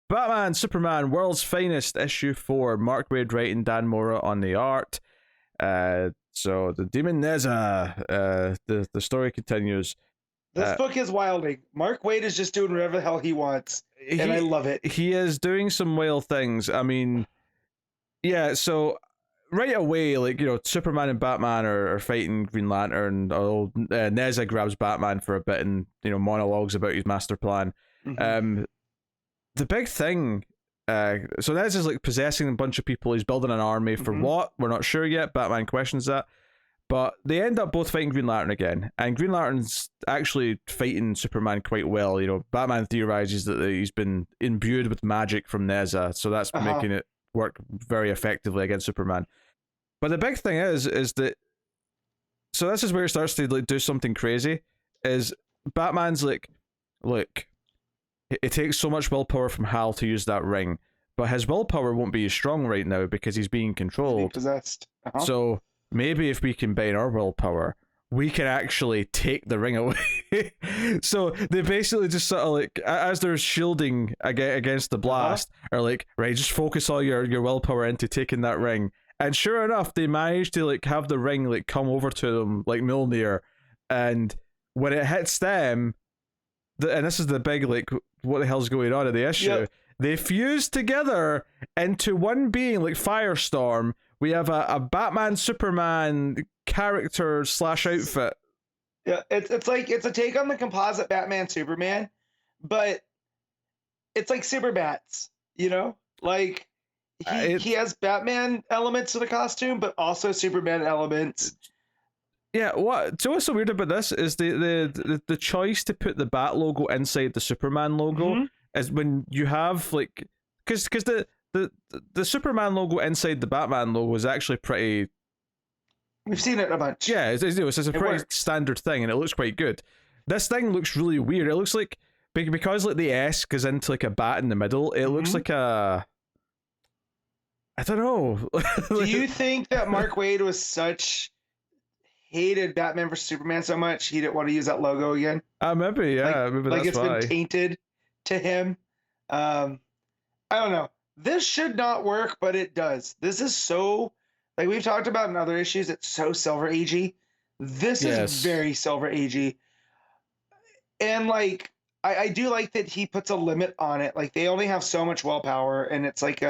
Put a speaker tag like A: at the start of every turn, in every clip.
A: Batman, Superman, World's Finest, issue 4. Mark Waid writing, Dan Mora on the art. So the Demon Neza, the story continues.
B: This book is wilding. Mark Waid is just doing whatever the hell he wants, and I love it.
A: He is doing some wild things. I mean, yeah, so right away, like, you know, Superman and Batman are fighting Green Lantern. Neza grabs Batman for a bit and, you know, monologues about his master plan.
B: Mm-hmm.
A: The big thing, so Neza's like possessing a bunch of people. He's building an army for what? We're not sure yet. Batman questions that. But they end up both fighting Green Lantern again. And Green Lantern's actually fighting Superman quite well. You know, Batman theorizes that he's been imbued with magic from Neza, so that's making it work very effectively against Superman. But the big thing is that, so this is where it starts to like do something crazy, is Batman's like, look, it takes so much willpower from Hal to use that ring, but his willpower won't be as strong right now because he's being controlled.
B: Possessed.
A: So maybe if we combine our willpower, we can actually take the ring away. So they basically just sort of like, as they're shielding against the blast, are like, right, just focus all your willpower into taking that ring. And sure enough, they managed to like have the ring like come over to them like Mjolnir, and when it hits them, and this is the big like, what the hell's going on in the issue? They fuse together into one being, like Firestorm. We have a Batman Superman character / outfit.
B: Yeah, it's like, it's a take on the composite Batman Superman, but it's like super bats, you know? Like he has Batman elements to the costume, but also Superman elements.
A: Yeah, so what's so weird about this is the choice to put the Bat logo inside the Superman logo is when you have like, because the Superman logo inside the Batman logo is actually pretty.
B: We've seen it a bunch.
A: Yeah, it's a pretty standard thing, and it looks quite good. This thing looks really weird. It looks like, because like the S goes into like a bat in the middle, it looks like a, I don't know.
B: Do you think that Mark Waid hated Batman vs Superman so much he didn't want to use that logo again?
A: Maybe, yeah. Maybe
B: like
A: that's
B: been tainted to him. I don't know. This should not work, but it does. This is so, like we've talked about in other issues, it's so Silver Agey. This is very Silver Agey. And like, I do like that he puts a limit on it. Like they only have so much willpower, and it's like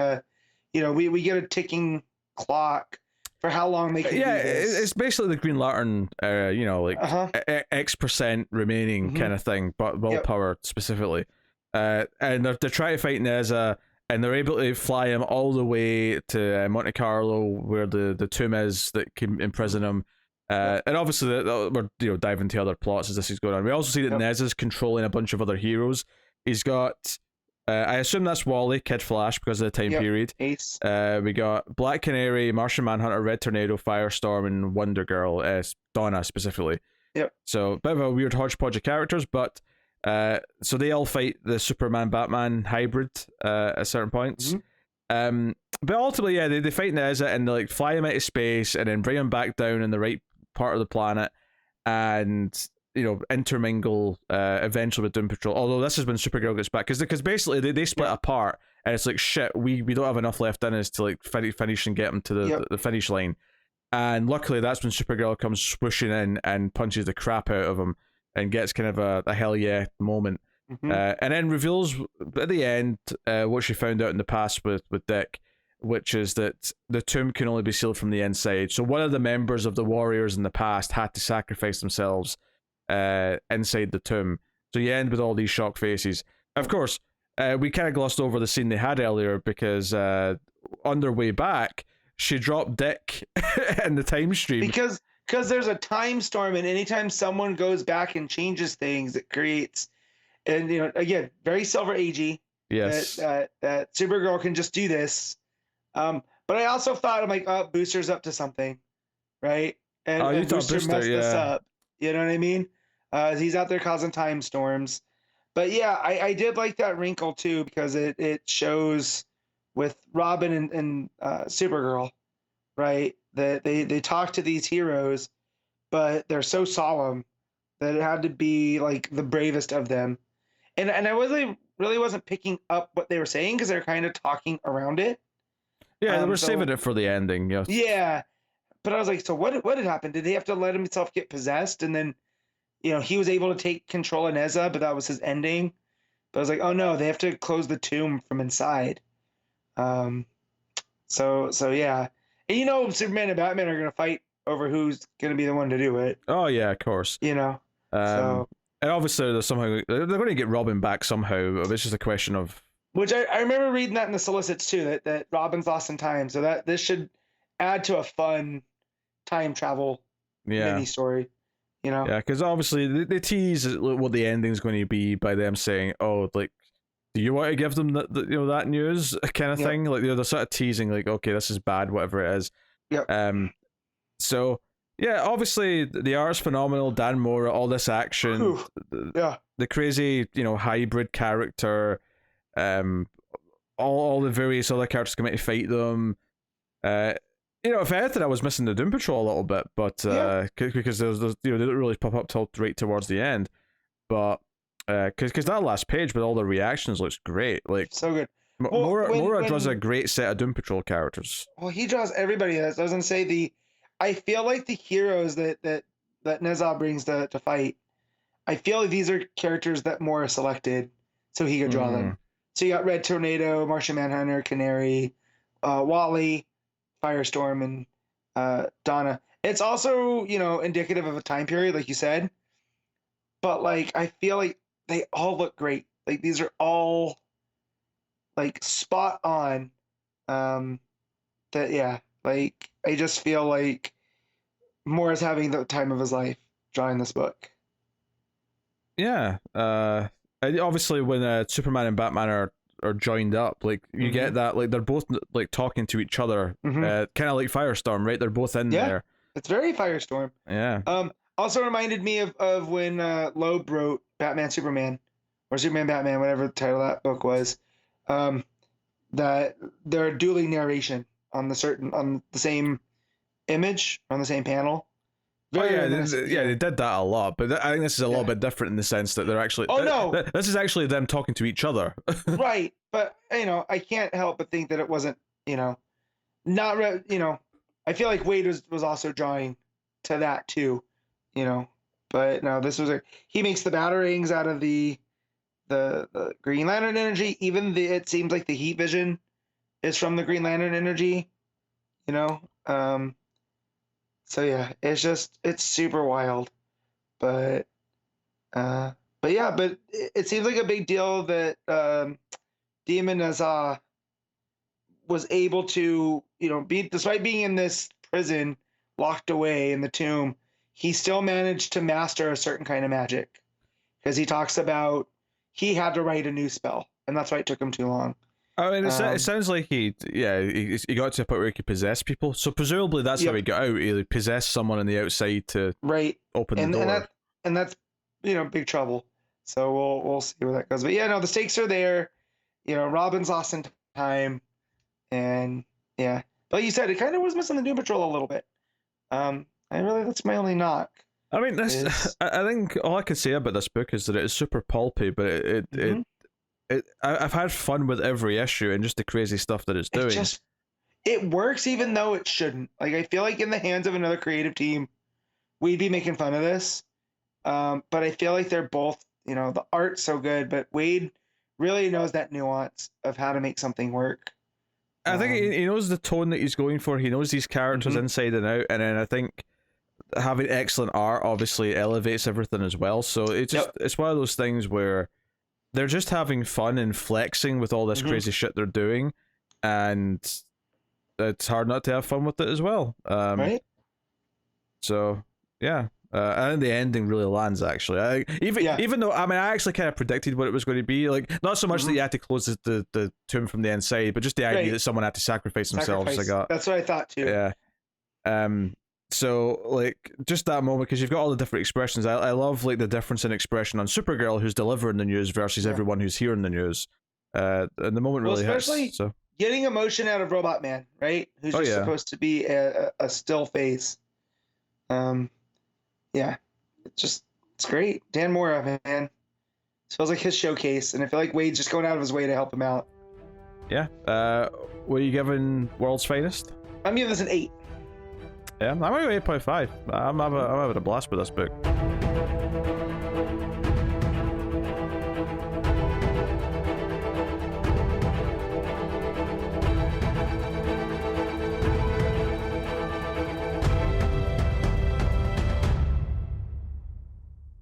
B: we get a ticking clock for how long they can do this.
A: It's basically the Green Lantern, X% remaining kind of thing, but willpower specifically. And they're trying to fight Neza, and they're able to fly him all the way to Monte Carlo, where the tomb is that can imprison him. And obviously, we're diving into other plots as this is going on. We also see that Neza's controlling a bunch of other heroes. He's got, I assume that's Wally, Kid Flash, because of the time period.
B: Ace.
A: We got Black Canary, Martian Manhunter, Red Tornado, Firestorm, and Wonder Girl, Donna specifically.
B: Yep. So,
A: bit of a weird hodgepodge of characters, but so they all fight the Superman Batman hybrid at certain points. But ultimately, yeah, they fight Neza and they like fly him out of space and then bring him back down in the right part of the planet, and intermingle eventually with Doom Patrol. Although this is when Supergirl gets back, because basically they split apart, and it's like, shit, we don't have enough left in us to like finish and get them to the finish line. And luckily that's when Supergirl comes swooshing in and punches the crap out of him and gets kind of a hell yeah moment. And then reveals at the end what she found out in the past with Dick, which is that the tomb can only be sealed from the inside. So one of the members of the Warriors in the past had to sacrifice themselves inside the tomb. So you end with all these shock faces. Of course, we kind of glossed over the scene they had earlier, because on their way back, she dropped Dick in the time stream.
B: Because there's a time storm, and anytime someone goes back and changes things, it creates, and again, very Silver Agey.
A: Yes.
B: That Supergirl can just do this. But I also thought, I'm like, oh, Booster's up to something, right? And Booster messed this up. You know what I mean? He's out there causing time storms. But yeah, I did like that wrinkle too, because it shows with Robin and Supergirl, right? That they talk to these heroes, but they're so solemn that it had to be like the bravest of them. And I really wasn't picking up what they were saying because they're kind of talking around it.
A: Yeah, they were saving it for the ending.
B: Yeah, but I was like, so what had happened? Did he have to let himself get possessed, and then he was able to take control of Neza, but that was his ending. But I was like, oh no, they have to close the tomb from inside. So yeah, and Superman and Batman are gonna fight over who's gonna be the one to do it.
A: Oh yeah, of course.
B: So.
A: And obviously, they're going to get Robin back somehow. It's just a question of.
B: Which I remember reading that in the solicits too, that Robin's lost in time, so that this should add to a fun time travel mini story.
A: Yeah, because obviously they tease what the ending's going to be by them saying, "Oh, like, do you want to give them that news kind of thing?" Like they're sort of teasing, like, "Okay, this is bad, whatever it is."
B: Yep.
A: So yeah, obviously the art's phenomenal. Dan Mora, all this action, the crazy hybrid character, all the various other characters coming to fight them. If anything, I was missing the Doom Patrol a little bit, but because there's they didn't really pop up till right towards the end, but because that last page with all the reactions looks great, like
B: so good.
A: Mora draws a great set of Doom Patrol characters.
B: Well, he draws everybody. I was gonna say I feel like the heroes that Neza brings to fight, I feel like these are characters that Mora selected so he could draw them. So you got Red Tornado, Martian Manhunter, Canary, Wally, Firestorm, and Donna. It's also, indicative of a time period, like you said. But like, I feel like they all look great. Like these are all like spot on. Like I just feel like Moore is having the time of his life drawing this book.
A: Yeah. Obviously when Superman and Batman are joined up, like you get that, like they're both like talking to each other, kind of like Firestorm, right? They're both in there.
B: It's very Firestorm.
A: Yeah.
B: Also reminded me of when Loeb wrote Batman Superman, or Superman Batman, whatever the title of that book was. That they're dueling narration on the same image on the same panel.
A: They did that a lot, but I think this is a little bit different in the sense that they're actually. This is actually them talking to each other.
B: Right, but I can't help but think that it wasn't. Not. I feel like Waid was also drawing to that too. But no, this was he makes the batarangs out of the Green Lantern energy. Even it seems like the heat vision is from the Green Lantern energy. So yeah, it's super wild, but it seems like a big deal that Demon Neza was able to despite being in this prison locked away in the tomb, he still managed to master a certain kind of magic, because he talks about he had to write a new spell, and that's why it took him too long.
A: I mean, it sounds like he got to a point where he could possess people. So presumably that's how he got out. He possessed someone on the outside to open the door.
B: And that's big trouble. So we'll see where that goes. But yeah, no, the stakes are there. Robin's lost in time, and yeah. But you said it kind of was missing the Doom Patrol a little bit. That's my only knock.
A: I mean, I think all I can say about this book is that it is super pulpy, but I've had fun with every issue and just the crazy stuff that it's doing.
B: It works even though it shouldn't. Like, I feel like in the hands of another creative team, we'd be making fun of this. But I feel like they're both, the art's so good, but Waid really knows that nuance of how to make something work.
A: I think he knows the tone that he's going for. He knows these characters inside and out, and then I think having excellent art obviously elevates everything as well. So it's one of those things where they're just having fun and flexing with all this crazy shit they're doing, and it's hard not to have fun with it as well.
B: Right?
A: So, yeah. I think the ending really lands, actually. Even though, I actually kind of predicted what it was going to be. Like, not so much that you had to close the tomb from the inside, but just the idea that someone had to sacrifice themselves.
B: That's what I thought, too.
A: Yeah. So, like, just that moment, because you've got all the different expressions. I love, like, the difference in expression on Supergirl, who's delivering the news, versus everyone who's hearing the news. And the moment really
B: especially
A: hits. So.
B: Getting emotion out of Robot Man, right? Who's just supposed to be a still face. Yeah. It's great. Dan Mora, man. This feels like his showcase, and I feel like Wade's just going out of his way to help him out.
A: Yeah. What are you giving World's Finest?
B: I'm giving this an 8.
A: Yeah, I'm going to go 8.5. I'm having a blast with this book.